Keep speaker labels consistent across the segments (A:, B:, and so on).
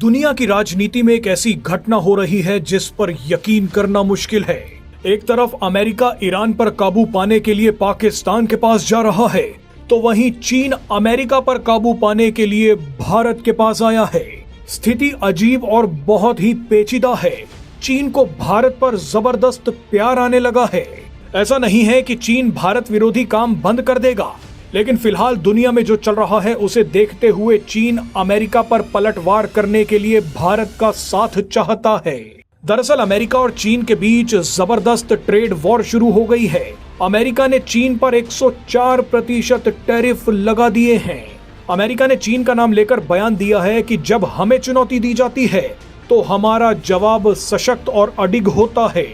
A: दुनिया की राजनीति में एक ऐसी घटना हो रही है जिस पर यकीन करना मुश्किल है। एक तरफ अमेरिका ईरान पर काबू पाने के लिए पाकिस्तान के पास जा रहा है, तो वहीं चीन अमेरिका पर काबू पाने के लिए भारत के पास आया है। स्थिति अजीब और बहुत ही पेचीदा है। चीन को भारत पर जबरदस्त प्यार आने लगा है। ऐसा नहीं है कि चीन भारत विरोधी काम बंद कर देगा, लेकिन फिलहाल दुनिया में जो चल रहा है उसे देखते हुए चीन अमेरिका पर पलटवार करने के लिए भारत का साथ चाहता है। दरअसल अमेरिका और चीन के बीच जबरदस्त ट्रेड वॉर शुरू हो गई है। अमेरिका ने चीन पर 104% टैरिफ लगा दिए हैं। अमेरिका ने चीन का नाम लेकर बयान दिया है कि जब हमें चुनौती दी जाती है तो हमारा जवाब सशक्त और अडिग होता है।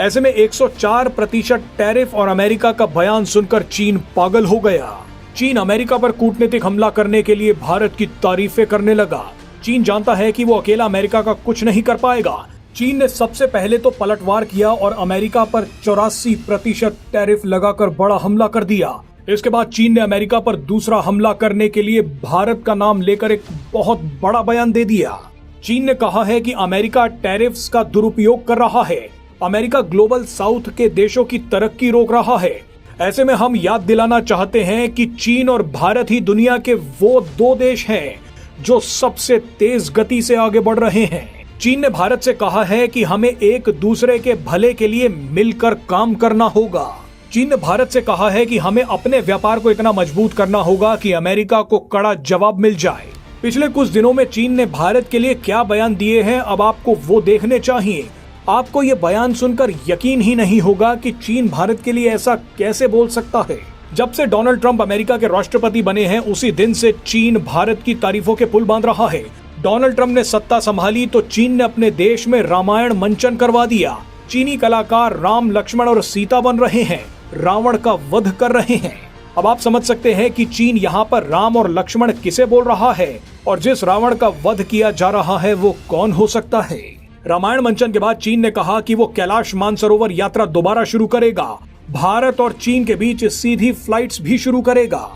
A: ऐसे में 104% टैरिफ और अमेरिका का बयान सुनकर चीन पागल हो गया। चीन अमेरिका पर कूटनीतिक हमला करने के लिए भारत की तारीफें करने लगा। चीन जानता है कि वो अकेला अमेरिका का कुछ नहीं कर पाएगा। चीन ने सबसे पहले तो पलटवार किया और अमेरिका पर 84% टैरिफ लगाकर बड़ा हमला कर दिया। इसके बाद चीन ने अमेरिका पर दूसरा हमला करने के लिए भारत का नाम लेकर एक बहुत बड़ा बयान दे दिया। चीन ने कहा है कि अमेरिका टैरिफ्स का दुरुपयोग कर रहा है। अमेरिका ग्लोबल साउथ के देशों की तरक्की रोक रहा है। ऐसे में हम याद दिलाना चाहते हैं कि चीन और भारत ही दुनिया के वो दो देश हैं जो सबसे तेज गति से आगे बढ़ रहे हैं। चीन ने भारत से कहा है कि हमें एक दूसरे के भले के लिए मिलकर काम करना होगा। चीन ने भारत से कहा है कि हमें अपने व्यापार को इतना मजबूत करना होगा कि अमेरिका को कड़ा जवाब मिल जाए। पिछले कुछ दिनों में चीन ने भारत के लिए क्या बयान दिए हैं, अब आपको वो देखने चाहिए। आपको ये बयान सुनकर यकीन ही नहीं होगा कि चीन भारत के लिए ऐसा कैसे बोल सकता है। जब से डोनाल्ड ट्रंप अमेरिका के राष्ट्रपति बने हैं, उसी दिन से चीन भारत की तारीफों के पुल बांध रहा है। डोनाल्ड ट्रंप ने सत्ता संभाली तो चीन ने अपने देश में रामायण मंचन करवा दिया। चीनी कलाकार राम, लक्ष्मण और सीता बन रहे हैं, रावण का वध कर रहे हैं। अब आप समझ सकते हैं कि चीन यहाँ पर राम और लक्ष्मण किसे बोल रहा है और जिस रावण का वध किया जा रहा है वो कौन हो सकता है। रामायण मंचन के बाद चीन ने कहा कि वो कैलाश मानसरोवर यात्रा दोबारा शुरू करेगा। भारत और चीन के बीच सीधी फ्लाइट्स भी शुरू करेगा।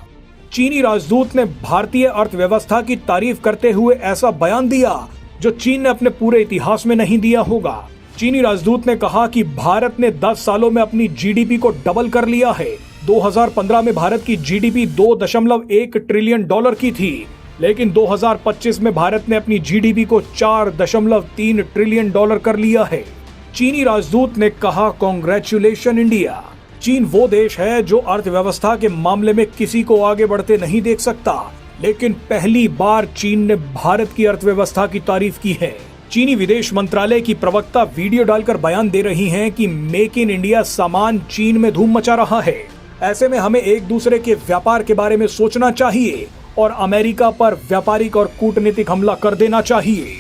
A: चीनी राजदूत ने भारतीय अर्थव्यवस्था की तारीफ करते हुए ऐसा बयान दिया जो चीन ने अपने पूरे इतिहास में नहीं दिया होगा। चीनी राजदूत ने कहा कि भारत ने 10 सालों में अपनी जीडीपी को डबल कर लिया है। 2015 में भारत की जीडीपी $2.1 ट्रिलियन की थी, लेकिन 2025 में भारत ने अपनी जीडीपी को $4.3 ट्रिलियन कर लिया है। चीनी राजदूत ने कहा, कांग्रेचुलेशन इंडिया। चीन वो देश है जो अर्थव्यवस्था के मामले में किसी को आगे बढ़ते नहीं देख सकता, लेकिन पहली बार चीन ने भारत की अर्थव्यवस्था की तारीफ की है। चीनी विदेश मंत्रालय की प्रवक्ता वीडियो डालकर बयान दे रही हैं कि मेक इन इंडिया सामान चीन में धूम मचा रहा है। ऐसे में हमें एक दूसरे के व्यापार के बारे में सोचना चाहिए और अमेरिका पर व्यापारिक और कूटनीतिक हमला कर देना चाहिए।